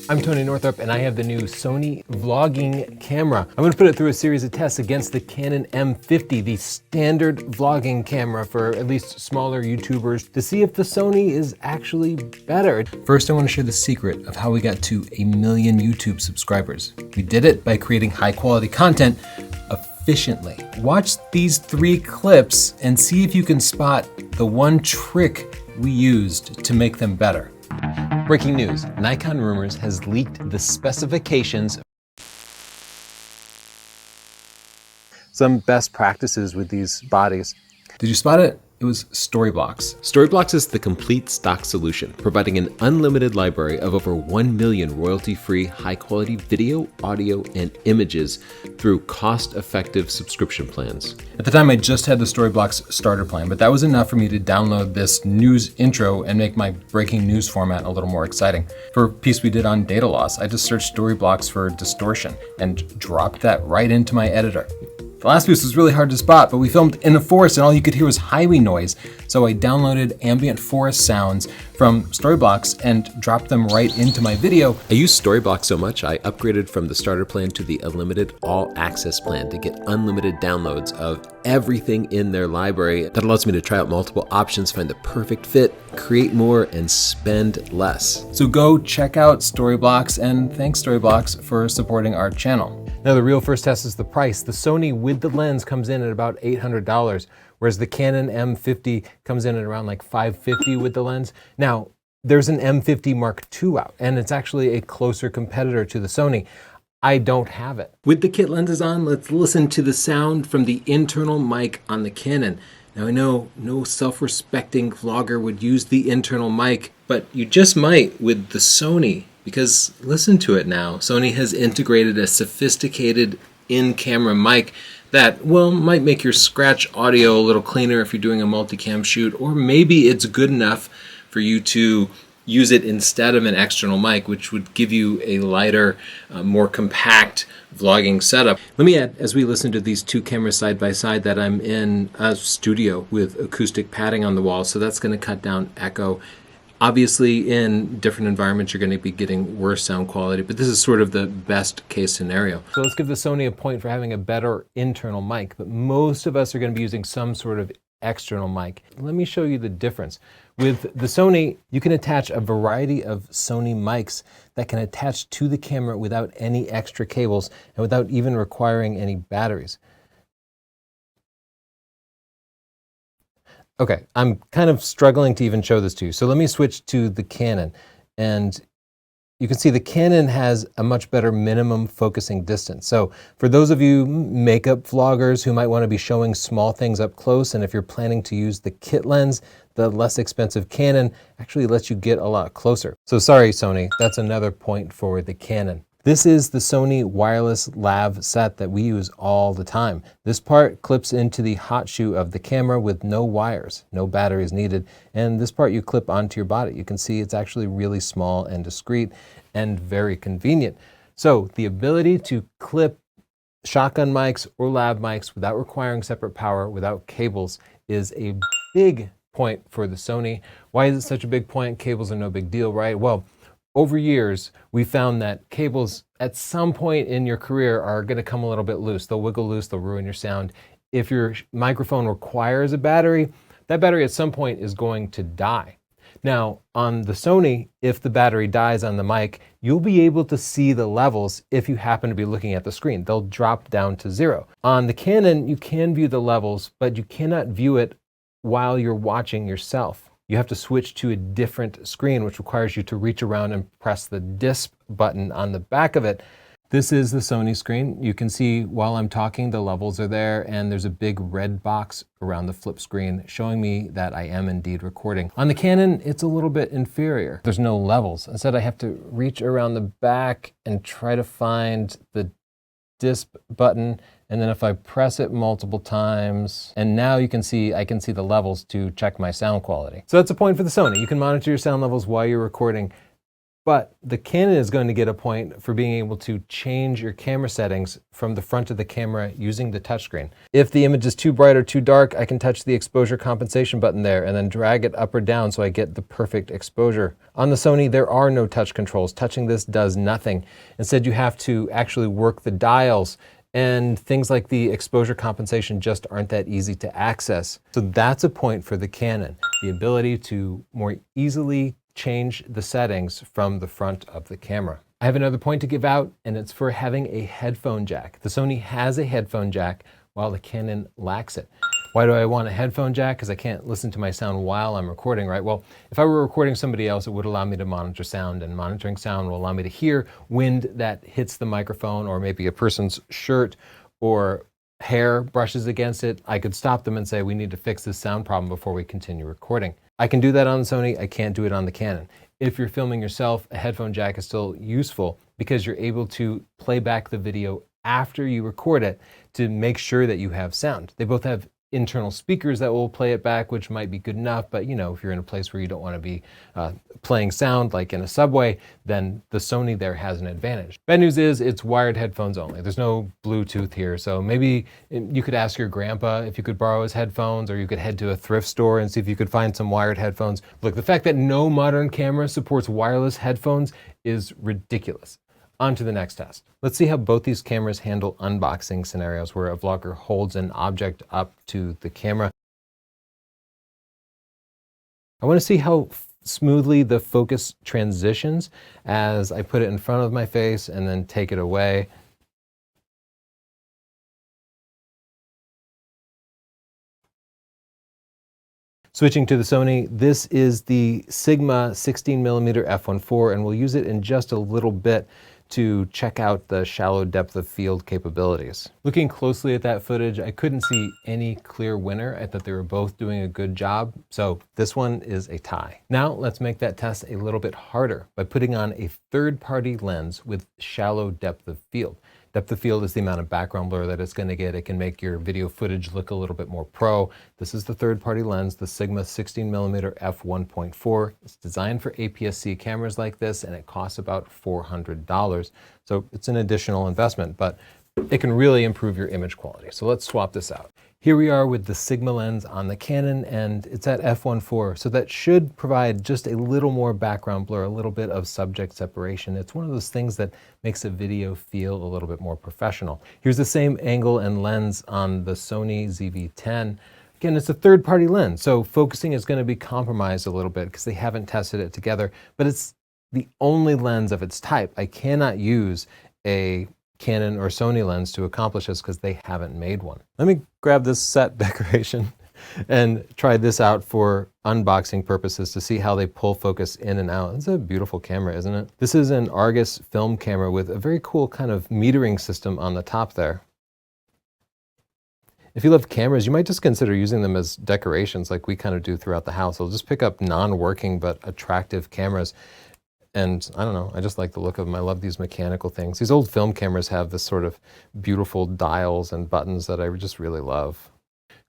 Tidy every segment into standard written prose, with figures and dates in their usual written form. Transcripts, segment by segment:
I'm Tony Northrup and I have the new Sony vlogging camera. I'm going to put it through a series of tests against the Canon M50, the standard vlogging camera for at least smaller YouTubers, to see if the Sony is actually better. First, I want to share the secret of how we got to 1 million YouTube subscribers. We did it by creating high quality content efficiently. Watch these 3 clips and see if you can spot the one trick we used to make them better. Breaking news, Nikon Rumors has leaked the specifications. Some best practices with these bodies. Did you spot it? It was Storyblocks. Storyblocks is the complete stock solution, providing an unlimited library of over 1 million royalty-free, high-quality video, audio, and images through cost-effective subscription plans. At the time, I just had the Storyblocks starter plan, but that was enough for me to download this news intro and make my breaking news format a little more exciting. For a piece we did on data loss, I just searched Storyblocks for distortion and dropped that right into my editor. The last piece was really hard to spot, but we filmed in a forest and all you could hear was highway noise. So I downloaded ambient forest sounds from Storyblocks and dropped them right into my video. I use Storyblocks so much, I upgraded from the starter plan to the unlimited all access plan to get unlimited downloads of everything in their library. That allows me to try out multiple options, find the perfect fit, create more, and spend less. So go check out Storyblocks, and thanks Storyblocks for supporting our channel. Now the real first test is the price. The Sony with the lens comes in at about $800, whereas the Canon M50 comes in at around like $550 with the lens. Now, there's an M50 Mark II out, and it's actually a closer competitor to the Sony. I don't have it. With the kit lenses on, let's listen to the sound from the internal mic on the Canon. Now I know no self-respecting vlogger would use the internal mic, but you just might with the Sony. Because listen to it now, Sony has integrated a sophisticated in-camera mic that, well, might make your scratch audio a little cleaner if you're doing a multicam shoot, or maybe it's good enough for you to use it instead of an external mic, which would give you a lighter, more compact vlogging setup. Let me add, as we listen to these 2 cameras side by side, that I'm in a studio with acoustic padding on the wall, so that's going to cut down echo. Obviously, in different environments, you're going to be getting worse sound quality, but this is sort of the best case scenario. So let's give the Sony a point for having a better internal mic, but most of us are going to be using some sort of external mic. Let me show you the difference. With the Sony, you can attach a variety of Sony mics that can attach to the camera without any extra cables and without even requiring any batteries. Okay, I'm kind of struggling to even show this to you. So let me switch to the Canon. And you can see the Canon has a much better minimum focusing distance. So for those of you makeup vloggers who might want to be showing small things up close, and if you're planning to use the kit lens, the less expensive Canon actually lets you get a lot closer. So sorry, Sony, that's another point for the Canon. This is the Sony wireless lav set that we use all the time. This part clips into the hot shoe of the camera with no wires, no batteries needed, and this part you clip onto your body. You can see it's actually really small and discreet and very convenient. So the ability to clip shotgun mics or lav mics without requiring separate power, without cables, is a big point for the Sony. Why is it such a big point? Cables are no big deal, right? Well, over years, we found that cables at some point in your career are going to come a little bit loose. They'll wiggle loose, they'll ruin your sound. If your microphone requires a battery, that battery at some point is going to die. Now, on the Sony, if the battery dies on the mic, you'll be able to see the levels if you happen to be looking at the screen. They'll drop down to 0. On the Canon, you can view the levels, but you cannot view it while you're watching yourself. You have to switch to a different screen, which requires you to reach around and press the disp button on the back of it. This is the Sony screen. You can see while I'm talking, the levels are there, and there's a big red box around the flip screen showing me that I am indeed recording. On the Canon, it's a little bit inferior. There's no levels. Instead, I have to reach around the back and try to find the disp button, and then if I press it multiple times, and now you can see, I can see the levels to check my sound quality. So that's a point for the Sony. You can monitor your sound levels while you're recording. But the Canon is going to get a point for being able to change your camera settings from the front of the camera using the touchscreen. If the image is too bright or too dark, I can touch the exposure compensation button there and then drag it up or down so I get the perfect exposure. On the Sony, there are no touch controls. Touching this does nothing. Instead, you have to actually work the dials, and things like the exposure compensation just aren't that easy to access. So that's a point for the Canon, the ability to more easily change the settings from the front of the camera. I have another point to give out, and it's for having a headphone jack. The Sony has a headphone jack while the Canon lacks it. Why do I want a headphone jack? Because I can't listen to my sound while I'm recording, right? Well, if I were recording somebody else, it would allow me to monitor sound, and monitoring sound will allow me to hear wind that hits the microphone, or maybe a person's shirt or hair brushes against it. I could stop them and say, we need to fix this sound problem before we continue recording. I can do that on the Sony, I can't do it on the Canon. If you're filming yourself, a headphone jack is still useful because you're able to play back the video after you record it to make sure that you have sound. They both have internal speakers that will play it back, which might be good enough, but you know, if you're in a place where you don't want to be playing sound, like in a subway, then the Sony there has an advantage. Bad news is it's wired headphones only. There's no Bluetooth here, so maybe you could ask your grandpa if you could borrow his headphones, or you could head to a thrift store and see if you could find some wired headphones. Look, the fact that no modern camera supports wireless headphones is ridiculous. On to the next test. Let's see how both these cameras handle unboxing scenarios where a vlogger holds an object up to the camera. I want to see how smoothly the focus transitions as I put it in front of my face and then take it away. Switching to the Sony, this is the Sigma 16mm f1.4, and we'll use it in just a little bit to check out the shallow depth of field capabilities. Looking closely at that footage, I couldn't see any clear winner. I thought they were both doing a good job, so this one is a tie. Now let's make that test a little bit harder by putting on a third-party lens with shallow depth of field. Depth of field is the amount of background blur that it's going to get. It can make your video footage look a little bit more pro. This is the third-party lens, the Sigma 16mm f1.4. It's designed for APS-C cameras like this, and it costs about $400. So it's an additional investment, but it can really improve your image quality. So let's swap this out. Here we are with the Sigma lens on the Canon, and it's at f1.4, so that should provide just a little more background blur, a little bit of subject separation. It's one of those things that makes a video feel a little bit more professional. Here's the same angle and lens on the Sony ZV-E10. Again, it's a third-party lens, so focusing is going to be compromised a little bit because they haven't tested it together, but it's the only lens of its type. I cannot use a Canon or Sony lens to accomplish this because they haven't made one. Let me grab this set decoration and try this out for unboxing purposes to see how they pull focus in and out. It's a beautiful camera, isn't it? This is an Argus film camera with a very cool kind of metering system on the top there. If you love cameras, you might just consider using them as decorations like we kind of do throughout the house. I'll just pick up non-working but attractive cameras. And I don't know, I just like the look of them. I love these mechanical things. These old film cameras have this sort of beautiful dials and buttons that I just really love.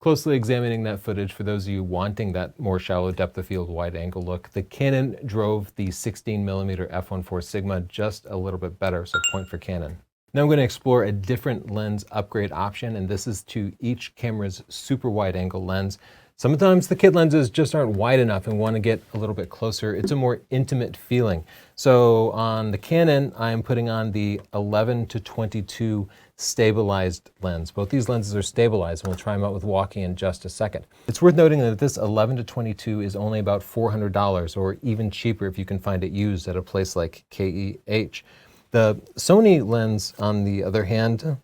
Closely examining that footage, for those of you wanting that more shallow depth of field wide angle look, the Canon drove the 16mm f1.4 Sigma just a little bit better, so point for Canon. Now I'm going to explore a different lens upgrade option, and this is to each camera's super wide angle lens. Sometimes the kit lenses just aren't wide enough and want to get a little bit closer. It's a more intimate feeling. So on the Canon, I'm putting on the 11-22 stabilized lens. Both these lenses are stabilized, and we'll try them out with walking in just a second. It's worth noting that this 11-22 is only about $400, or even cheaper if you can find it used at a place like KEH. The Sony lens, on the other hand,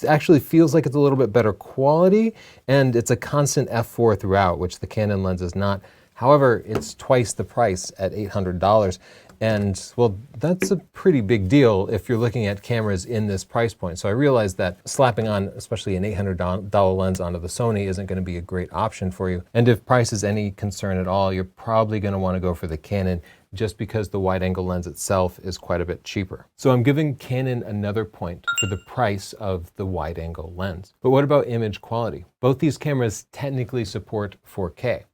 actually feels like it's a little bit better quality, and it's a constant f4 throughout, which the Canon lens is not. However, it's twice the price at $800. And well, that's a pretty big deal if you're looking at cameras in this price point. So I realized that slapping on, especially an $800 lens onto the Sony isn't going to be a great option for you. And if price is any concern at all, you're probably going to want to go for the Canon just because the wide angle lens itself is quite a bit cheaper. So I'm giving Canon another point for the price of the wide angle lens. But what about image quality? Both these cameras technically support 4K.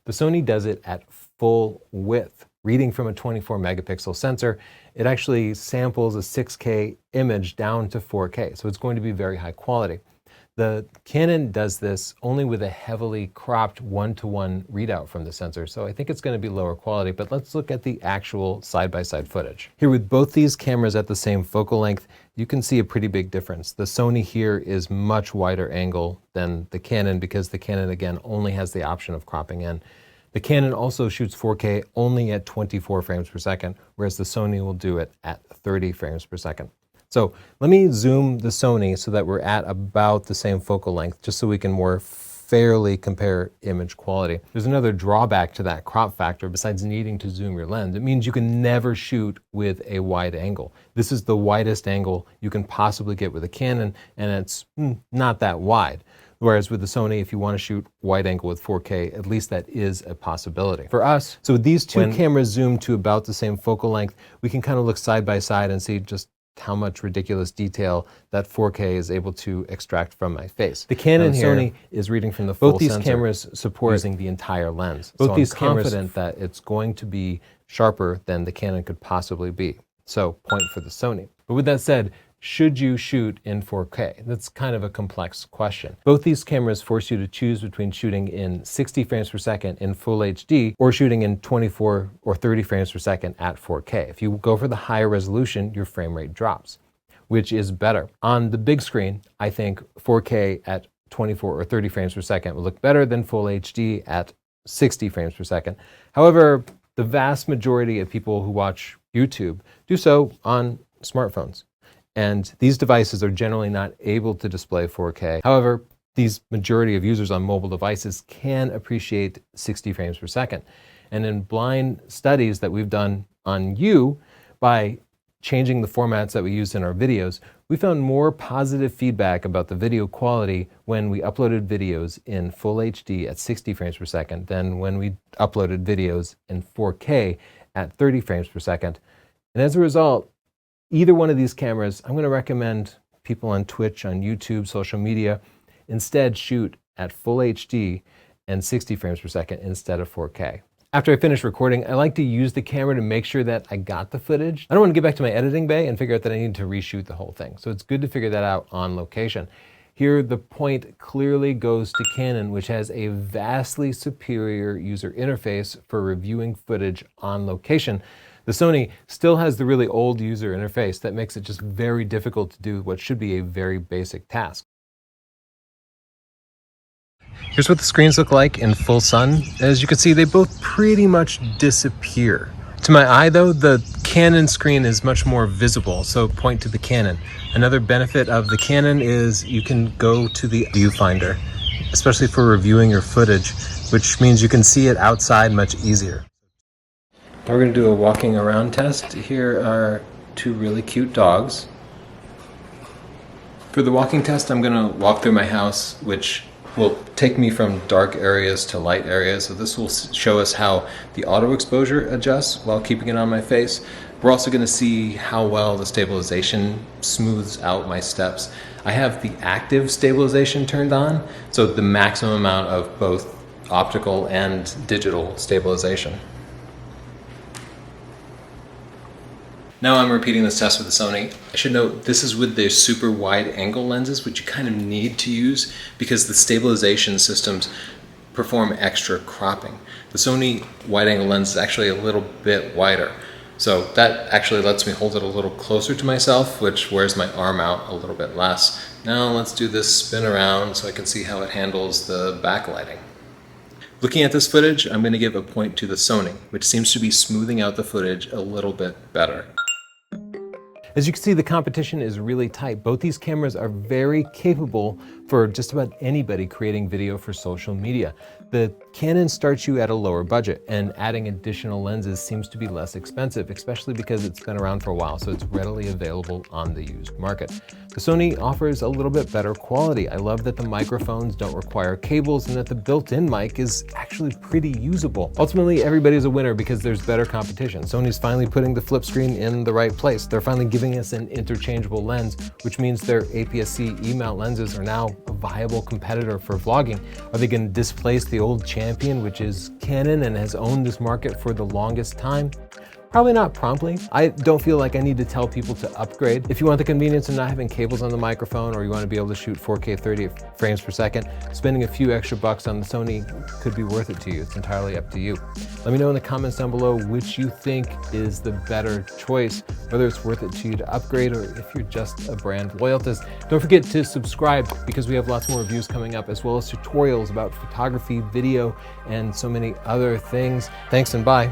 The Sony does it at full width. reading from a 24 megapixel sensor, it actually samples a 6K image down to 4K. So it's going to be very high quality. The Canon does this only with a heavily cropped 1-to-1 readout from the sensor, so I think it's going to be lower quality, but let's look at the actual side-by-side footage. Here with both these cameras at the same focal length, you can see a pretty big difference. The Sony here is much wider angle than the Canon because the Canon, again, only has the option of cropping in. The Canon also shoots 4K only at 24 frames per second, whereas the Sony will do it at 30 frames per second. So let me zoom the Sony so that we're at about the same focal length, just so we can more fairly compare image quality. There's another drawback to that crop factor besides needing to zoom your lens. It means you can never shoot with a wide angle. This is the widest angle you can possibly get with a Canon, and it's not that wide. Whereas with the Sony, if you want to shoot wide angle with 4K, at least that is a possibility. For us, so with these two cameras zoomed to about the same focal length, we can kind of look side by side and see just how much ridiculous detail that 4K is able to extract from my face. The Canon here, Sony is reading from the full sensor. Both these cameras support using the entire lens. Both these cameras, I'm confident that it's going to be sharper than the Canon could possibly be. So point for the Sony. But with that said, should you shoot in 4K? That's kind of a complex question. Both these cameras force you to choose between shooting in 60 frames per second in full HD or shooting in 24 or 30 frames per second at 4K. If you go for the higher resolution, your frame rate drops. Which is better? On the big screen, I think 4K at 24 or 30 frames per second will look better than full HD at 60 frames per second. However, the vast majority of people who watch YouTube do so on smartphones. And these devices are generally not able to display 4K. However, these majority of users on mobile devices can appreciate 60 frames per second. And in blind studies that we've done on you, by changing the formats that we use in our videos, we found more positive feedback about the video quality when we uploaded videos in full HD at 60 frames per second than when we uploaded videos in 4K at 30 frames per second. And as a result, either one of these cameras, I'm going to recommend people on Twitch, on YouTube, social media, instead shoot at full HD and 60 frames per second instead of 4K. After I finish recording, I like to use the camera to make sure that I got the footage. I don't want to get back to my editing bay and figure out that I need to reshoot the whole thing. So it's good to figure that out on location. Here, the point clearly goes to Canon, which has a vastly superior user interface for reviewing footage on location. The Sony still has the really old user interface that makes it just very difficult to do what should be a very basic task. Here's what the screens look like in full sun. As you can see, they both pretty much disappear. To my eye though, the Canon screen is much more visible, so point to the Canon. Another benefit of the Canon is you can go to the viewfinder, especially for reviewing your footage, which means you can see it outside much easier. We're going to do a walking around test. Here are two really cute dogs. For the walking test, I'm going to walk through my house, which will take me from dark areas to light areas. So this will show us how the auto exposure adjusts while keeping it on my face. We're also going to see how well the stabilization smooths out my steps. I have the active stabilization turned on, so the maximum amount of both optical and digital stabilization. Now I'm repeating this test with the Sony. I should note this is with the super wide angle lenses, which you kind of need to use because the stabilization systems perform extra cropping. The Sony wide angle lens is actually a little bit wider. So that actually lets me hold it a little closer to myself, which wears my arm out a little bit less. Now let's do this spin around so I can see how it handles the backlighting. Looking at this footage, I'm going to give a point to the Sony, which seems to be smoothing out the footage a little bit better. As you can see, the competition is really tight. Both these cameras are very capable for just about anybody creating video for social media. The Canon starts you at a lower budget, and adding additional lenses seems to be less expensive, especially because it's been around for a while, so it's readily available on the used market. The Sony offers a little bit better quality. I love that the microphones don't require cables and that the built-in mic is actually pretty usable. Ultimately, everybody's a winner because there's better competition. Sony's finally putting the flip screen in the right place. They're finally giving us an interchangeable lens, which means their APS-C E-mount lenses are now a viable competitor for vlogging? Are they going to displace the old champion, which is Canon and has owned this market for the longest time? Probably not promptly. I don't feel like I need to tell people to upgrade. If you want the convenience of not having cables on the microphone, or you want to be able to shoot 4K 30 frames per second, spending a few extra bucks on the Sony could be worth it to you. It's entirely up to you. Let me know in the comments down below which you think is the better choice, whether it's worth it to you to upgrade or if you're just a brand loyalist. Don't forget to subscribe because we have lots more reviews coming up, as well as tutorials about photography, video, and so many other things. Thanks and bye.